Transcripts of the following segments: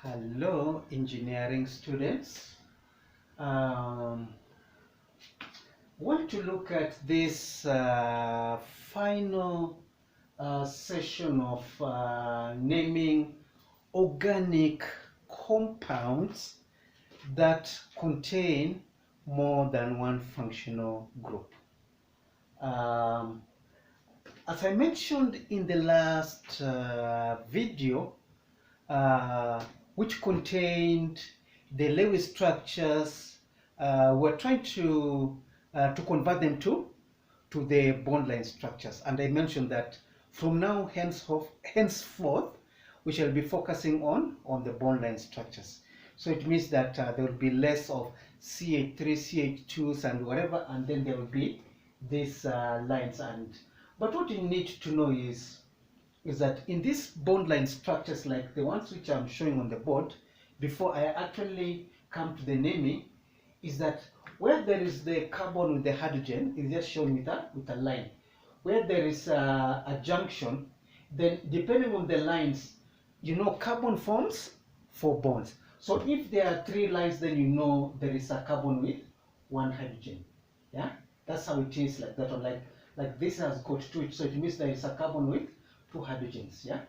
Hello, engineering students. Want to look at this final session of naming organic compounds that contain more than one functional group. As I mentioned in the last video, which contained the Lewis structures, we're trying to convert them to the bond line structures. And I mentioned that from now henceforth, we shall be focusing on the bond line structures. So it means that there will be less of CH3, CH2s and whatever, and then there will be these lines. But what you need to know is that in these bond line structures, like the ones which I'm showing on the board, before I actually come to the naming, is that where there is the carbon with the hydrogen, is just shown with a line. Where there is a junction, then depending on the lines, you know carbon forms 4 bonds. So if there are 3 lines, then you know there is a carbon with 1 hydrogen. Yeah, that's how it is, like that one. Like this has got 2, so it means there is a carbon with 2 hydrogens. Yeah,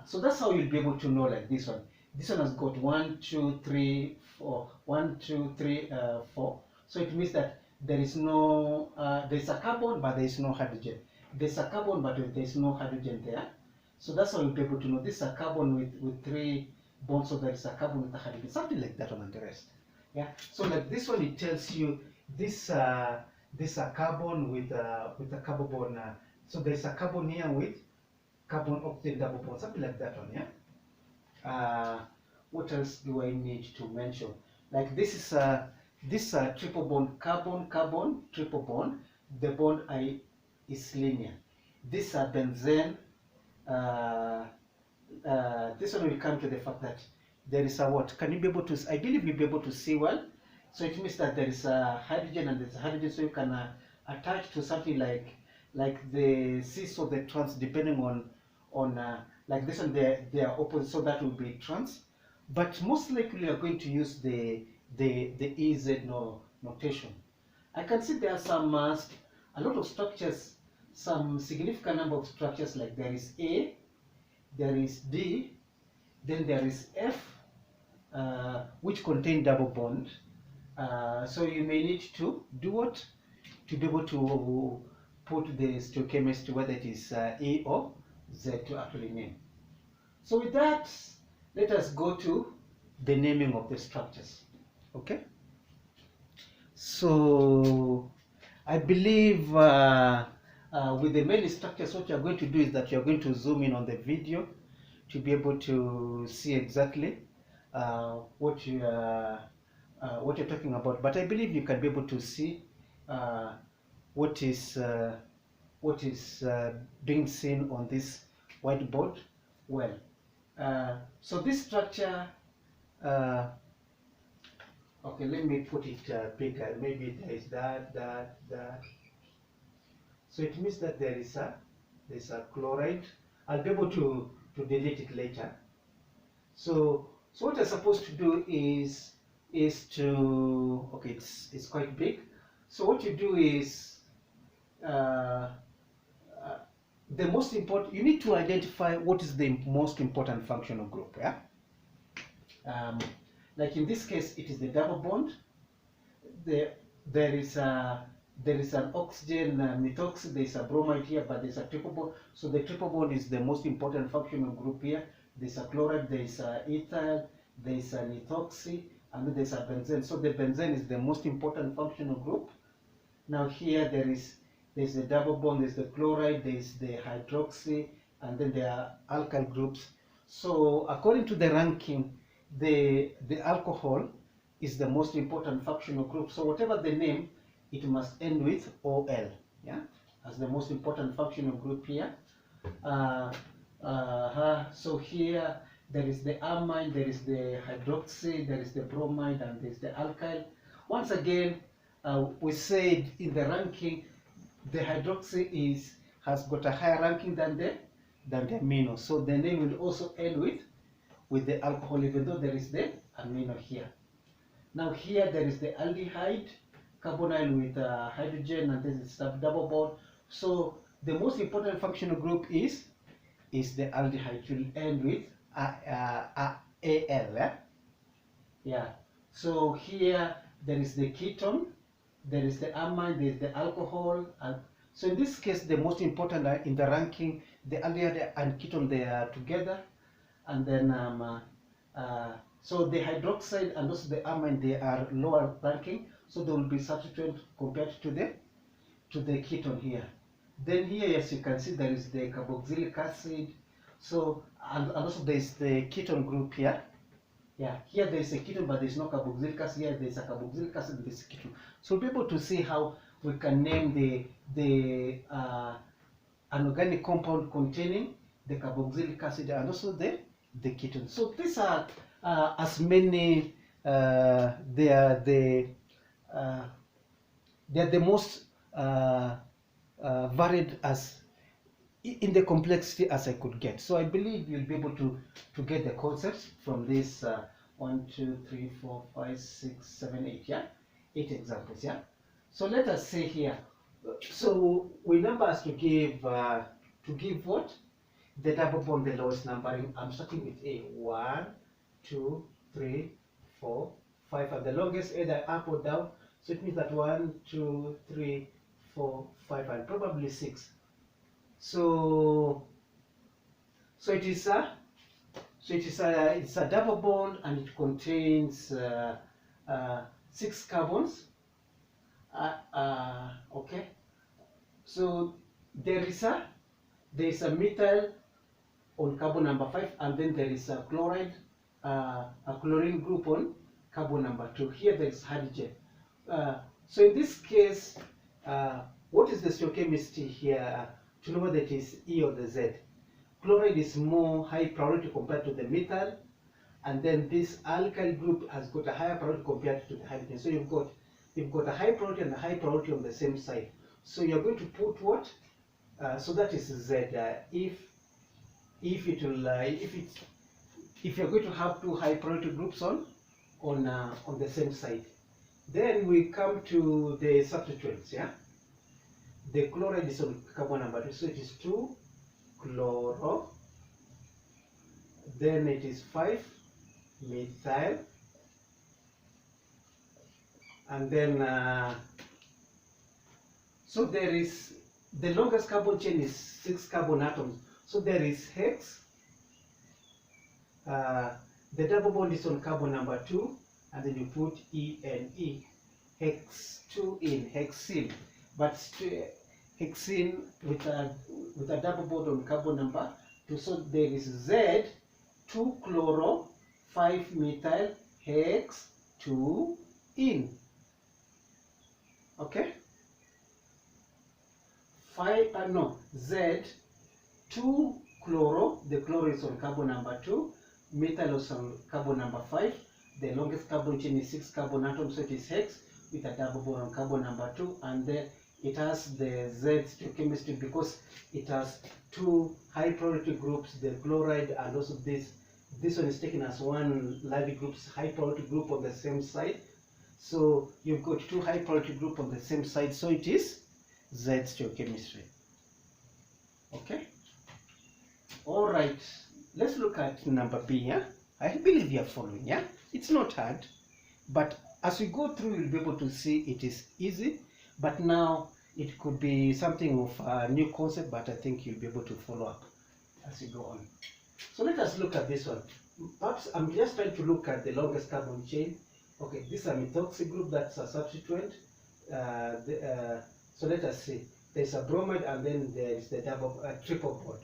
so that's how you'll be able to know, like this one. This one has got 1, 2, 3, 4. 1, 2, 3, 4. So it means that there is no, there's a carbon, but there is no hydrogen. There's a carbon, but there is no hydrogen there. So that's how you'll be able to know this is a carbon with 3 bonds, so there is a carbon with a hydrogen, something like that one, and the rest. Yeah. So like this one, it tells you this this a carbon with a carbon bond. So there's a carbon here with carbon oxygen double bond, something like that one. Yeah. What else do I need to mention? Like this is a triple bond, carbon carbon triple bond. The bond I is linear. This are benzene. This one will come to the fact that there is a what? Can you be able to? I believe you'll be able to see well. So it means that there is a hydrogen and there's a hydrogen, so you can attach to something like the cis or the trans, depending on like this one. They are opposite, so that will be trans. But most likely you are going to use the EZ notation. I can see there are some a lot of structures, some significant number of structures, like there is A, there is D, then there is F, which contain double bond. So you may need to do what? To be able to put the stoichemistry, whether it is A or Z, to actually name. So with that, let us go to the naming of the structures. Okay? So I believe with the main structures, what you're going to do is that you're going to zoom in on the video to be able to see exactly what you're talking about. But I believe you can be able to see what is being seen on this whiteboard well. So this structure, okay, let me put it bigger. Maybe there is that. So it means that there's a chloride. I'll be able to delete it later. So what I'm supposed to do is to, okay, it's quite big. So what you do is the most important, you need to identify what is the most important functional group. Yeah. Like in this case, it is the double bond. There is an oxygen methoxy. There is a bromide here, but there is a triple bond. So the triple bond is the most important functional group here. There is a chloride, there is a ethyl, there is an ethoxy, and then there is a benzene. So the benzene is the most important functional group. Now here there is the double bond, there is the chloride, there is the hydroxy, and then there are alkyl groups. So according to the ranking, the alcohol is the most important functional group. So whatever the name, it must end with OL, yeah, as the most important functional group here. So here there is the amine, there is the hydroxy, there is the bromide, and there is the alkyl. Once again, we said in the ranking, the hydroxy has got a higher ranking than the amino. So the name will also end with with the alcohol, even though there is the amino here. Now here there is the aldehyde carbonyl with hydrogen, and this is double bond. So the most important functional group is the aldehyde. It will end with Al. Yeah. So here there is the ketone, there is the amine, there is the alcohol. So in this case, the most important in the ranking, the aldehyde and ketone, they are together, and then so the hydroxide and also the amine, they are lower ranking, so they will be substituent compared to the ketone here. Then here, as you can see, there is the carboxylic acid. So and also there is the ketone group here. Yeah, here there is a ketone, but there is no carboxylic acid. Here there is a carboxylic acid, there is a ketone. So we'll be able to see how we can name an organic compound containing the carboxylic acid and also the ketone. So these are as many. They are the most varied as in the complexity as I could get. So I believe you'll be able to get the concepts from this 1, 2, 3, 4, 5, 6, 7, 8. Yeah, 8 examples. Yeah. So let us say here. So we number as to give what? The double bond, the lowest numbering. I'm starting with A. 1, 2, 3, 4, 5, and the longest either up or down. So it means that 1, 2, 3, 4, 5, and probably 6. So it's a double bond, and it contains 6 carbons. Okay. So there is a methyl on carbon number 5, and then there is a chloride, a chlorine group on carbon number 2. Here there is hydrogen. So in this case, what is the stoichemistry here to know whether it is E or the Z? Chloride is more high priority compared to the methyl, and then this alkyl group has got a higher priority compared to the hydrogen. So you've got a high priority and a high priority on the same side. So you're going to put what? So that is Z. If you're going to have 2 high priority groups on the same side, then we come to the substituents. Yeah, the chloride is on carbon number 2, so it is 2 chloro. Then it is 5 methyl, and then so there is the longest carbon chain is 6 carbon atoms. So there is hex. The double bond is on carbon number 2, and then you put ENE, hex 2 in hexene, but hexene with a double bond on carbon number 2. So there is Z 2 chloro 5 methyl hex 2 in. Okay. Z 2 chloro, the chloro is on carbon number 2, methyl is on carbon number 5. The longest carbon chain is 6 carbon atoms, so it is hex with a double bond on carbon number 2, and then it has the Z stoichemistry because it has 2 high priority groups, the chloride, and also this one is taken as one lively group's high priority group on the same side. So you've got 2 high priority group on the same side, so it is Z stoichemistry. Okay. All right. Let's look at number B. Yeah, I believe you are following. Yeah, it's not hard, but as we go through, you'll be able to see it is easy. But now it could be something of a new concept, but I think you'll be able to follow up as you go on. So let us look at this one. Perhaps I'm just trying to look at the longest carbon chain. Okay, this is a methoxy group, that's a substituent. So let us see. There's a bromide, and then there is the triple bond.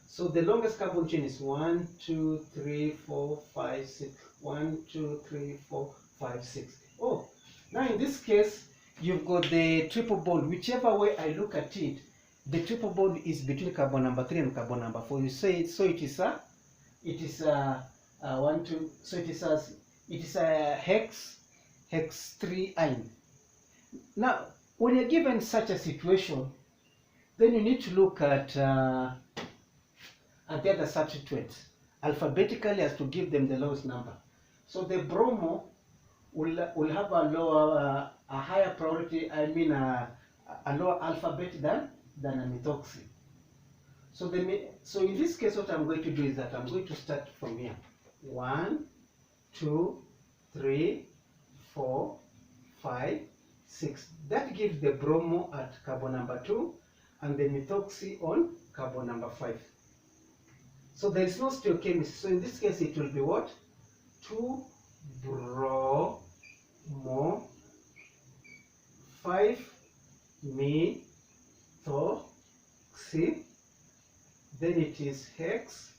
So the longest carbon chain is 1, 2, 3, 4, 5, 6. 1, 2, 3, 4, 5, 6. Oh, now in this case, you've got the triple bond. Whichever way I look at it, the triple bond is between carbon number 3 and carbon number 4. You say it, so it is a 1, 2. So it is a hex 3-ine. Now, when you're given such a situation, then you need to look at the other substituents. alphabetically as to give them the lowest number. So the bromo will have a lower, a higher priority, I mean a lower alphabet than a methoxy. So so in this case, what I'm going to do is that I'm going to start from here. 1, 2, 3, 4, 5, 6. That gives the bromo at carbon number 2 and the methoxy on carbon number 5. So there is no stereochemistry. So in this case, it will be what? 2 bromo 5 methoxy. Then it is hex.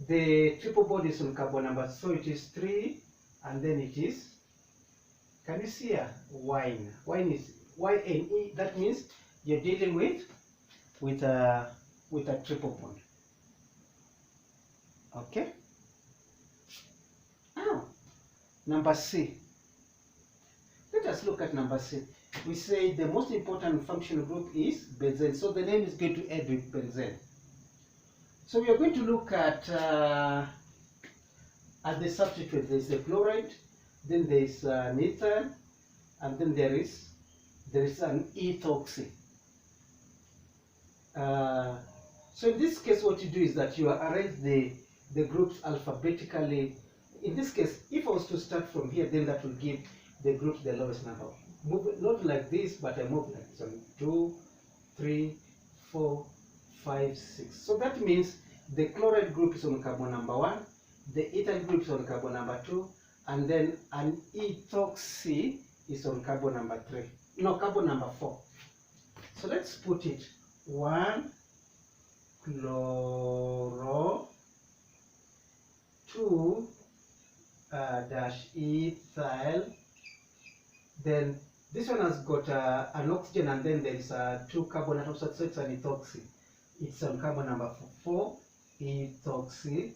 The triple bond is on carbon number, so it is 3, and then it is, can you see here? Wine. Wine is YNE. That means you're dealing with a triple bond. Okay. Now, number C. Let us look at number C. We say the most important functional group is benzene. So the name is going to end with benzene. So we are going to look at the substituents. There is the chloride, then there is an ethyl, and then there is an ethoxy. So in this case, what you do is that you arrange the groups alphabetically. In this case, if I was to start from here, then that will give the group the lowest number. Move not like this, but I move like this. 2, 3, 4, 5, 6. So that means the chloride group is on carbon number 1, the ethyl group is on carbon number 2, and then an ethoxy is on carbon number 3. No, carbon number 4. So let's put it 1 chloro 2 dash ethyl. Then this one has got an oxygen, and then there is 2 carbon atoms, so it's an ethoxy. It's on carbon number 4, ethoxy.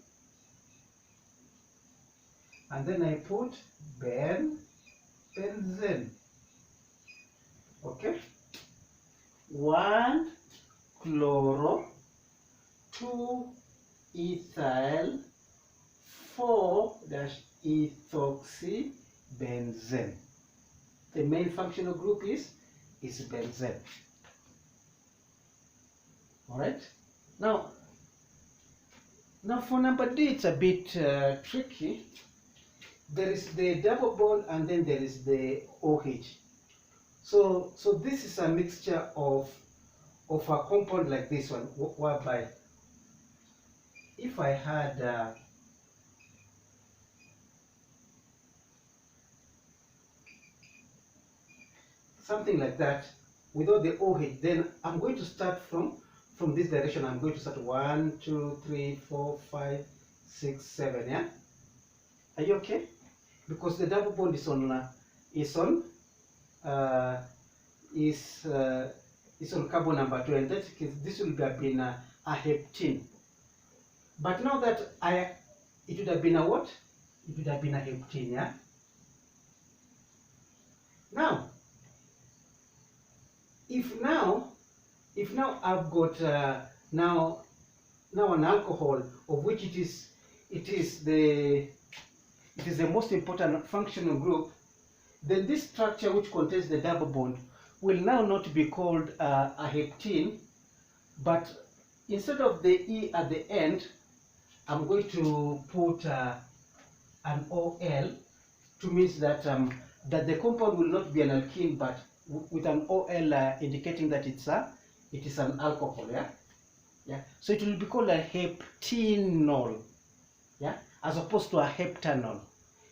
And then I put benzene. Okay. 1 chloro 2 ethyl 4 dash ethoxy benzene. The main functional group is benzene. All right. Now for number D, it's a bit tricky. There is the double bond, and then there is the OH. So this is a mixture of a compound like this one, whereby if I had something like that without the OH, then I'm going to start from this direction. I'm going to start 1, 2, 3, 4, 5, 6, 7. Yeah, are you okay? Because the double bond is on carbon number 2, and that this will have been a heptene. But now that it would have been a what? It would have been a heptene. Yeah. Now, if now I've got now an alcohol of which it is the most important functional group, then this structure which contains the double bond will now not be called a heptene, but instead of the E at the end, I'm going to put an OL, to mean that that the compound will not be an alkene, but with an OL indicating that it is an alcohol. Yeah. So it will be called a heptenol. Yeah, as opposed to a heptanol.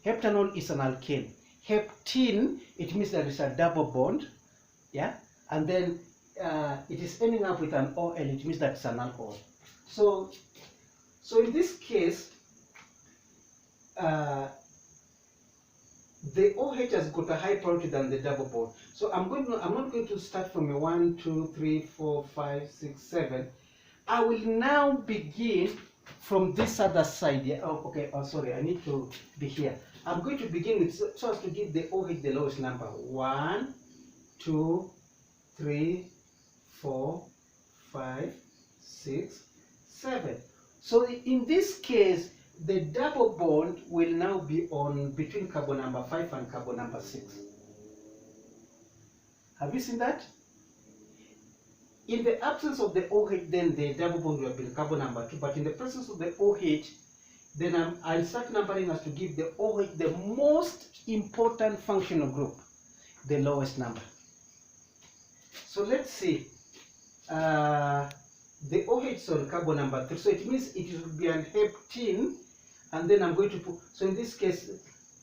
Heptanol is an alkane. Heptene, it means there is a double bond. Yeah, and then it is ending up with an OL. It means that it's an alcohol. So in this case, the OH has got a higher priority than the double bond. So I'm not going to start from a 1, 2, 3, 4, 5, 6, 7. I will now begin from this other side. Yeah. Oh, okay. Oh, sorry. I need to be here. I'm going to begin with so as to give the OH the lowest number. 1, 2, 3, 4, 5, 6, 7. So in this case, the double bond will now be on between carbon number 5 and carbon number 6. Have you seen that? In the absence of the OH, then the double bond will be carbon number 2, but in the presence of the OH, then I'll start numbering as to give the OH the most important functional group, the lowest number. So let's see. The OH is on carbon number 3, so it means it will be an heptene, and then I'm going to put, so in this case,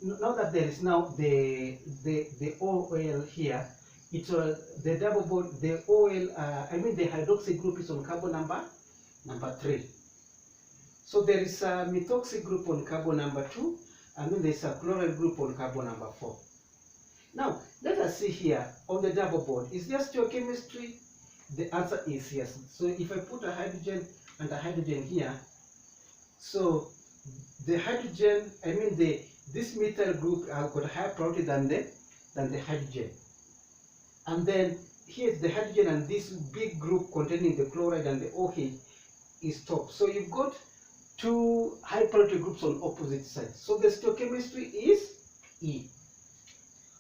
now that there is now the OL here, it's the double bond, the OL, I mean the hydroxy group is on carbon number 3. So there is a methoxy group on carbon number 2, and then there's a chloride group on carbon number 4. Now, let us see here on the double bond. Is there stereochemistry? The answer is yes. So if I put a hydrogen and a hydrogen here, so the hydrogen, I mean this methyl group have got a higher priority than the hydrogen. And then here's the hydrogen, and this big group containing the chloride and the OH is top. So you've got two high priority groups on opposite sides. So the stoichiochemistry is E.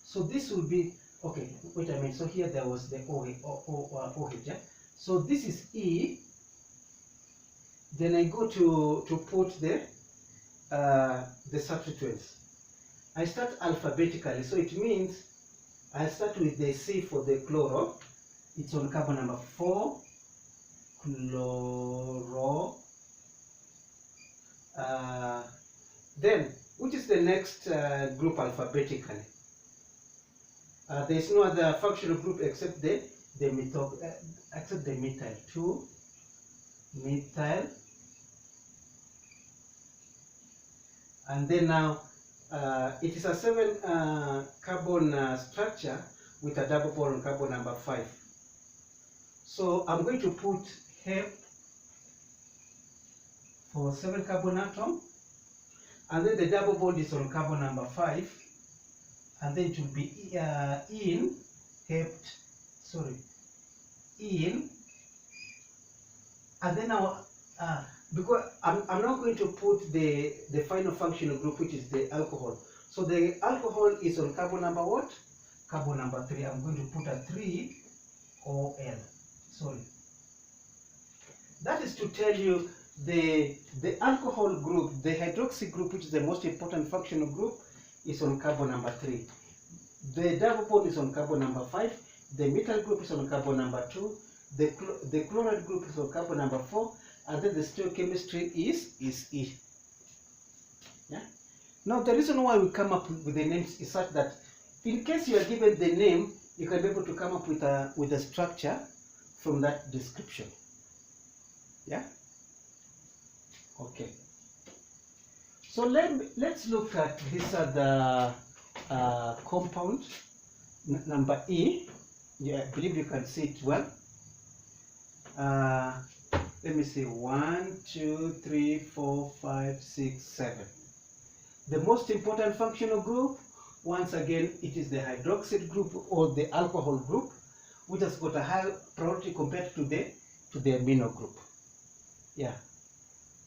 So this will be, okay, wait a minute. So here there was the OH, yeah? So this is E. Then I go to put the substituents. I start alphabetically, so it means I start with the C for the chloro. It's on carbon number 4. Chloro. Then, which is the next group alphabetically? There is no other functional group except the methyl, except the methyl. 2 methyl. And then now it is a 7 carbon structure with a double bond on carbon number 5. So I'm going to put hep for 7 carbon atom, and then the double bond is on carbon number 5, and then it will be in hept, in, and then now because I'm now going to put the final functional group, which is the alcohol. So the alcohol is on carbon number what? Carbon number 3. I'm going to put a 3-OL. That is to tell you the alcohol group, the hydroxy group, which is the most important functional group, is on carbon number 3. The double bond is on carbon number 5. The methyl group is on carbon number 2. The chloride group is on carbon number 4. And then the stoichiochemistry is E. Yeah. Now the reason why we come up with the names is such that in case you are given the name, you can be able to come up with a structure from that description. Yeah. Okay. So let's look at this other compound, number E. Yeah, I believe you can see it well. Let me see, 1, 2, 3, 4, 5, 6, 7. The most important functional group, once again, it is the hydroxide group or the alcohol group, which has got a high priority compared to the amino group. Yeah.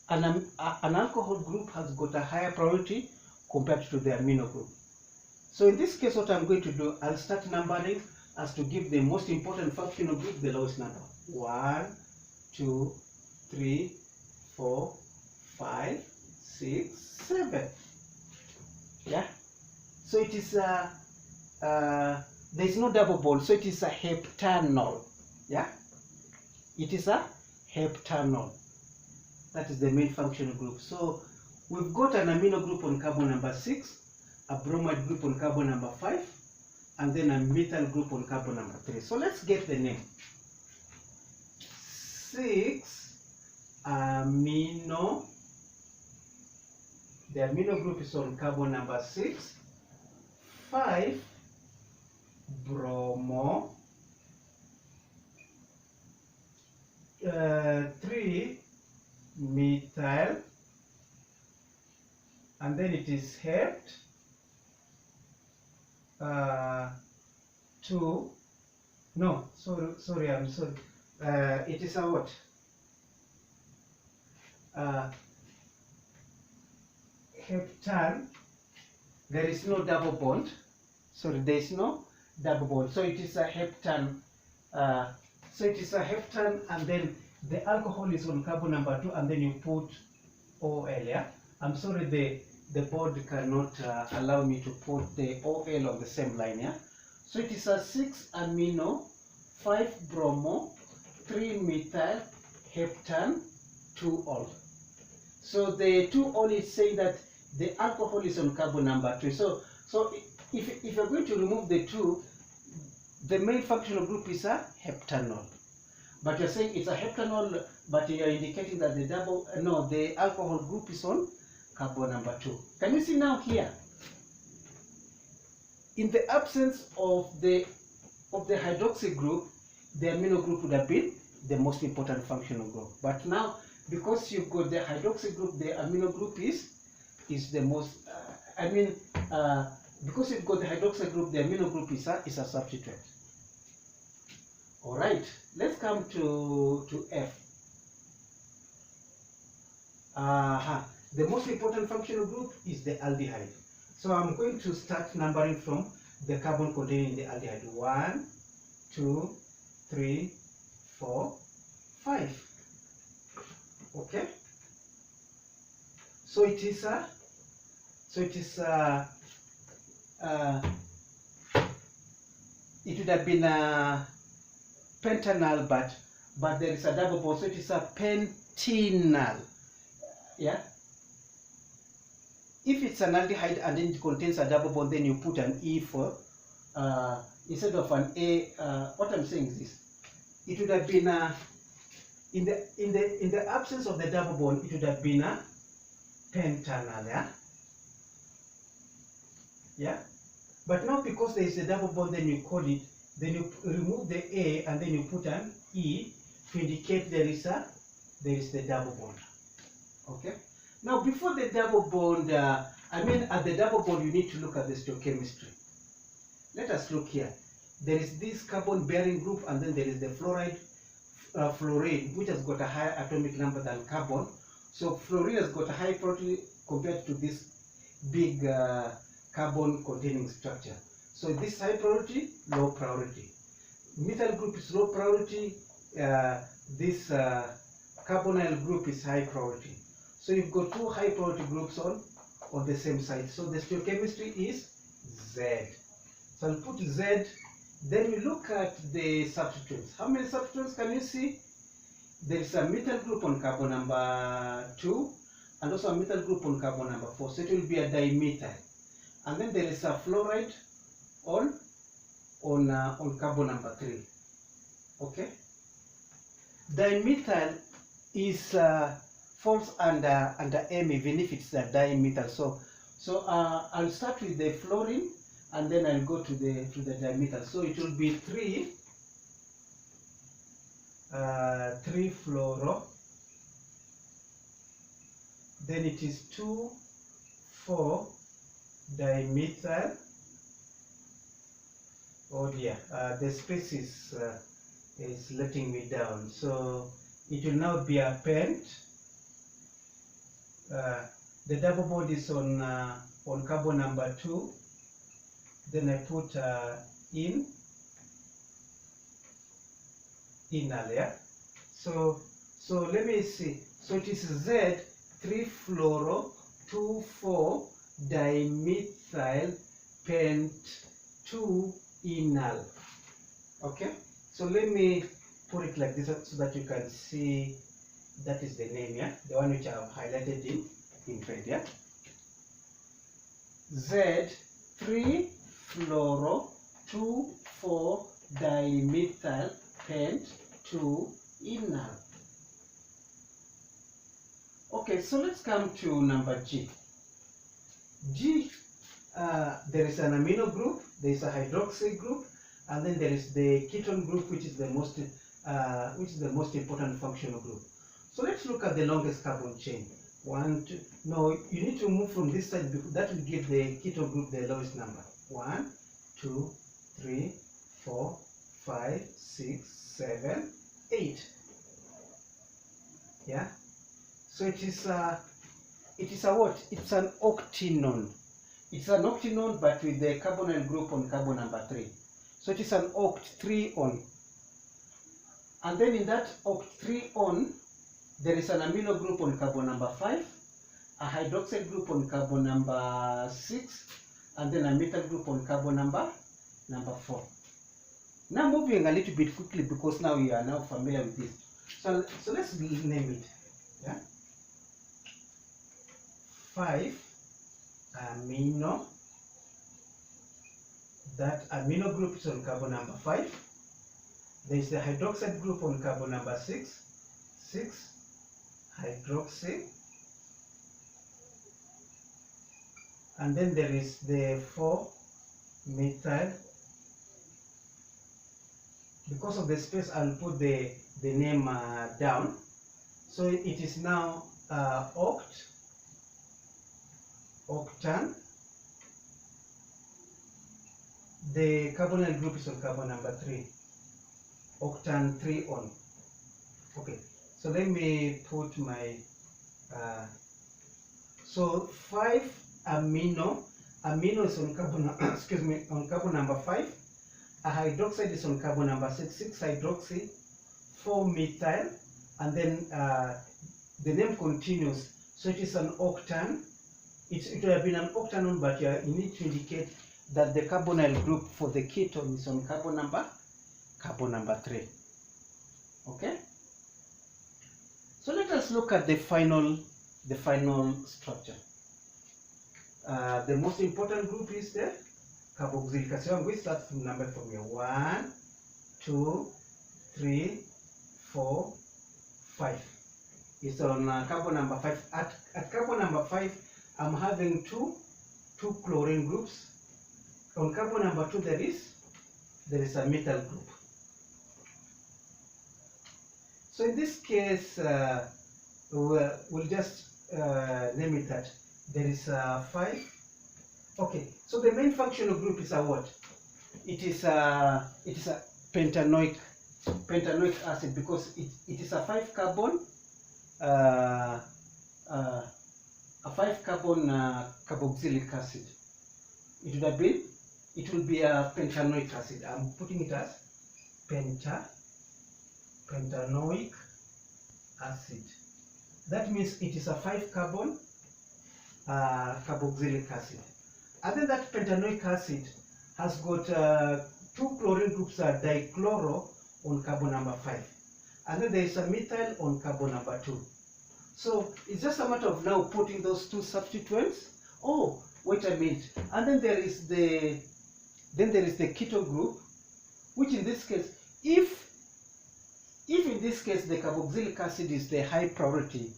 An alcohol group has got a higher priority compared to the amino group. So in this case, what I'm going to do, I'll start numbering as to give the most important functional group the lowest number. 1, 2, 3, 4, 5, 6, 7. Yeah. So it is there is no double bond, so it is a heptanol. Yeah. It is a heptanol. That is the main functional group. So we've got an amino group on carbon number 6, a bromide group on carbon number 5, and then a methyl group on carbon number 3. So let's get the name. 6 amino. The amino group is on carbon number 6. 5 bromo. 3 methyl. And then it is hept. 2. No, sorry, I'm sorry. It is a what? uh, heptane, there is no double bond. Sorry, there is no double bond. So it is a heptane. So it is a heptane, and then the alcohol is on carbon number 2, and then you put OL. Yeah. I'm sorry, the board cannot allow me to put the OL on the same line. Yeah. So it is a 6 amino, 5 bromo, 3 methyl, heptane, 2 ol. So the 2 ol is saying that the alcohol is on carbon number 2. So if you're going to remove the 2, the main functional group is a heptanol. But you're saying it's a heptanol, but you're indicating that the alcohol group is on carbon number 2. Can you see now here? In the absence of the hydroxy group, the amino group would have been the most important functional group. But now, because you've got the hydroxy group, the amino group is the most. Because you've got the hydroxy group, the amino group is a substituent. All right, let's come to F. The most important functional group is the aldehyde. So I'm going to start numbering from the carbon containing the aldehyde. 1, 2, 3, 4, 5. Okay. So it is it would have been a pentanal, but there is a double bond, so it is a pentenal. Yeah. If it's an aldehyde and then it contains a double bond, then you put an E for instead of an A. What I'm saying is this: it would have been in the absence of the double bond, it would have been a pentanal. Yeah. Yeah. But now, because there is a double bond, then you call it. Then you remove the A and then you put an E to indicate there is the double bond. Okay. Now, before the double bond, at the double bond, you need to look at the stoichiochemistry. Let us look here. There is this carbon-bearing group, and then there is the fluoride, which has got a higher atomic number than carbon. So fluoride has got a high priority compared to this big carbon-containing structure. So this high priority, low priority. Methyl group is low priority. This carbonyl group is high priority. So you've got two high priority groups on the same side. So the stoichiochemistry is Z. So I'll put Z. Then we look at the substituents. How many substituents can you see? There is a methyl group on carbon number 2 and also a methyl group on carbon number 4. So it will be a dimethyl. And then there is a fluoride on carbon number 3. Okay. Dimethyl is falls under M even if it's a dimethyl. So I'll start with the fluorine and then I'll go to the dimethyl. So it will be 3 fluoro. Then it is 2 4 dimethyl. Oh dear, the space is letting me down. So it will now be a pent. The double bond is on carbon number 2. Then I put inal. Yeah. So let me see. So it is Z 3 fluoro 2 4 dimethyl pent 2 enal. Okay. So let me put it like this so that you can see that is the name. Yeah, the one which I have highlighted in red. Yeah. Z 3 fluoro 2 4 dimethyl pent 2 enal. Okay, so let's come to number G. G, there is an amino group, there is a hydroxy group, and then there is the ketone group, which is the most important functional group. So let's look at the longest carbon chain. 1, 2. No, you need to move from this side because that will give the ketone group the lowest number. 1, 2, 3, 4, 5, 6, 7, 8. Yeah. So it is a what? It's an octenone. It's an octenone, but with the carbonyl group on carbon number 3. So it is an oct 3-on. And then in that oct 3-on, there is an amino group on carbon number 5, a hydroxyl group on carbon number 6, and then a methyl group on carbon number 4. Now moving a little bit quickly because now you are now familiar with this. So let's name it. Yeah. 5 amino. That amino group is on carbon number 5. There is the hydroxide group on carbon number 6. 6 hydroxy. And then there is the 4 methyl. Because of the space, I'll put the name down. So it is now octane. The carbonyl group is on carbon number 3. Octane 3-on. Okay, so let me put my so 5 amino is on carbon excuse me, on carbon number 5. A hydroxide is on carbon number 6, 6 hydroxy, 4 methyl, and then the name continues. So it is an octane. It would have been an octanone, but you need to indicate that the carbonyl group for the ketone is on carbon number 3. Okay. So let us look at the final structure. The most important group is the carboxylic acid. We start from number from here. 1, 2, 3, 4, 5. It's on carbon number 5. At carbon number 5, I'm having two chlorine groups. On carbon number 2, there is a methyl group. So in this case, we'll just name it that there is 5. Okay, so the main functional group is a what? It is a pentanoic acid because it is a 5 carbon carboxylic acid. It will be a pentanoic acid. I'm putting it as pentanoic acid. That means it is a 5 carbon carboxylic acid. And then that pentanoic acid has got 2 chlorine groups, dichloro on carbon number 5. And then there is a methyl on carbon number 2. So it's just a matter of now putting those 2 substituents. Oh, wait a minute. And then there is the keto group, which in this case, if in this case the carboxylic acid is the high priority,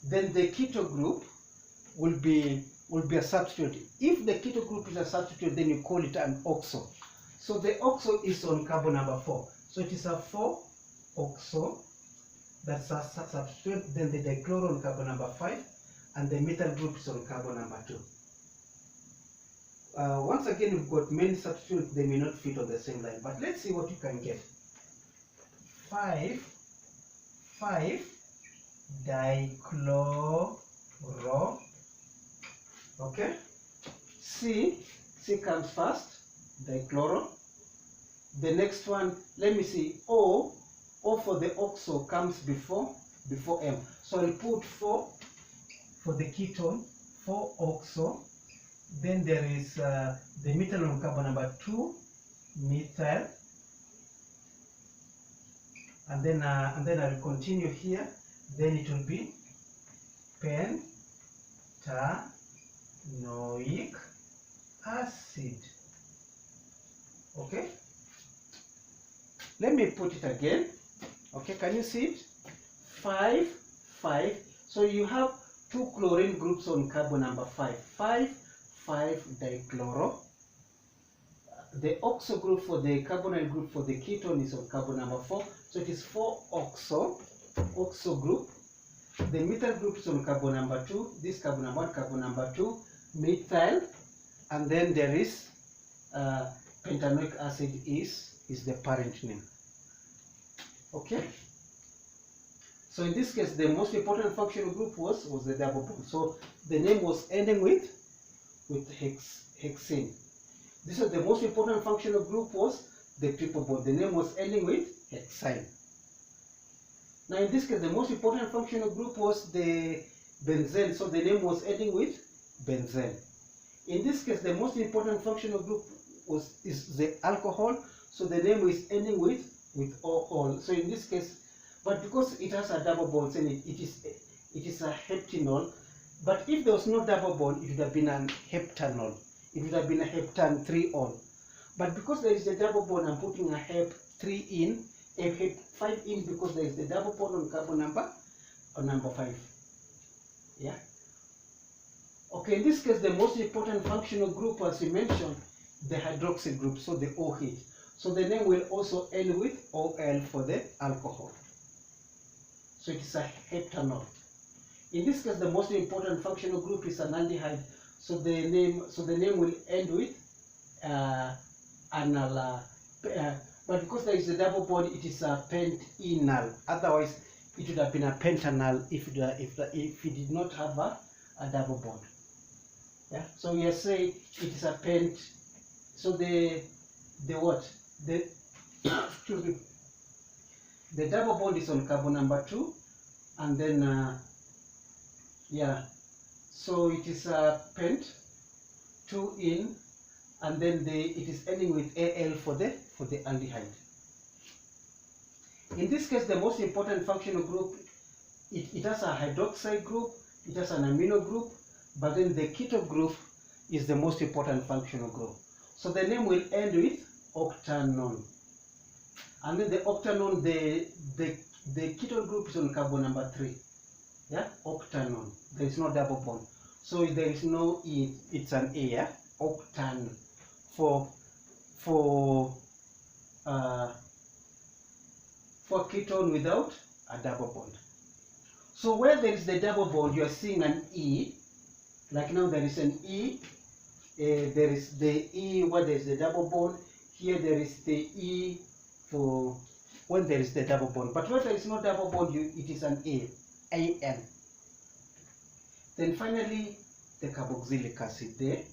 then the keto group will be a substitute. If the keto group is a substitute, then you call it an oxo. So the oxo is on carbon number 4. So it is a 4-oxo. That's a substitute. Then the dichloro on carbon number 5, and the methyl group is on carbon number 2. Once again, we've got many substitutes. They may not fit on the same line, but let's see what you can get. 5 dichloro. Okay. C comes first, dichloro. The next one, let me see, O for the oxo comes before M. So I'll put 4 for the ketone, 4-oxo. Then there is the methyl on carbon number 2, methyl. And then I'll continue here. Then it will be pentanoic acid. Okay. Let me put it again. Okay, can you see it? 5. So you have 2 chlorine groups on carbon number 5. 5 dichloro. The oxo group for the carbonyl group for the ketone is on carbon number 4. So it is 4-oxo group. The methyl group is on carbon number 2. This carbon number 1, carbon number 2, methyl, and then there is pentanoic acid is the parent name. Okay. So in this case, the most important functional group was the double bond. So the name was ending with hexene. This is the most important functional group was the triple bond. The name was ending with hexine. Now in this case, the most important functional group was the benzene. So the name was ending with benzene. In this case, the most important functional group is the alcohol. So the name is ending with ol. So in this case, but because it has a double bond in it, it is a heptanol. But if there was no double bond, it would have been an heptanol. It would have been a heptan 3-ol. But because there is a double bond, I'm putting a hep 3 in, a hep 5 in, because there is the double bond on carbon number 5. Yeah. Okay, in this case, the most important functional group, as we mentioned, the hydroxyl group, so the OH. So the name will also end with OL for the alcohol. So it is a heptanol. In this case, the most important functional group is an aldehyde. So the name will end with anal. But because there is a double bond, it is a pentenal. Otherwise, it would have been a pentanal if it did not have a double bond. Yeah. So we are saying it is a pent. So the excuse me. The double bond is on carbon number 2, and then yeah. So it is a pent 2 in, and then it is ending with Al for the aldehyde. In this case, the most important functional group, it has a hydroxide group, it has an amino group, but then the keto group is the most important functional group. So the name will end with octanol. And then the octanol, the keto group is on carbon number 3. Yeah, octanol. There is no double bond. So there is no E, it's an A, yeah? Octan for ketone without a double bond. So where there is the double bond, you are seeing an E. Like now there is an E. There is the E where there is the double bond. Here there is the E for when there is the double bond. But where there is no double bond, it is an A, AN. Then finally, the carboxylic acid, the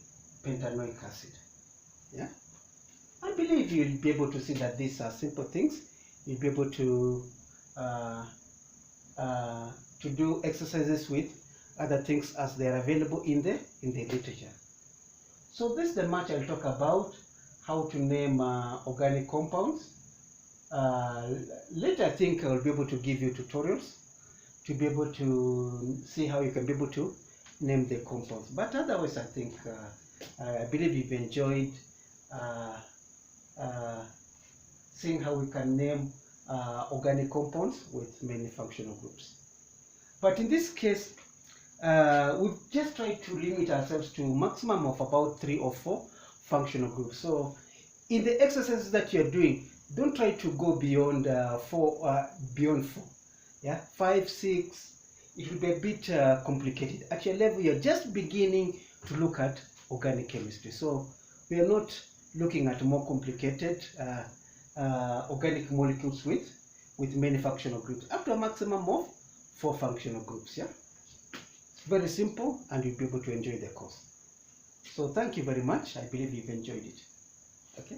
pentanoic acid. Yeah, I believe you'll be able to see that these are simple things. You'll be able to do exercises with other things as they are available in the literature. So this is the much I'll talk about how to name organic compounds. Later, I think I'll be able to give you tutorials to be able to see how you can be able to name the compounds. But otherwise, I think I believe you've enjoyed seeing how we can name organic compounds with many functional groups. But in this case, we've just tried to limit ourselves to maximum of about 3 or 4 functional groups. So in the exercises that you're doing, don't try to go beyond 4. Yeah, 5, 6, it will be a bit complicated. At your level, you're just beginning to look at organic chemistry. So we are not looking at more complicated organic molecules with many functional groups, up to a maximum of 4 functional groups. Yeah, it's very simple, and you'll be able to enjoy the course. So thank you very much. I believe you've enjoyed it. Okay.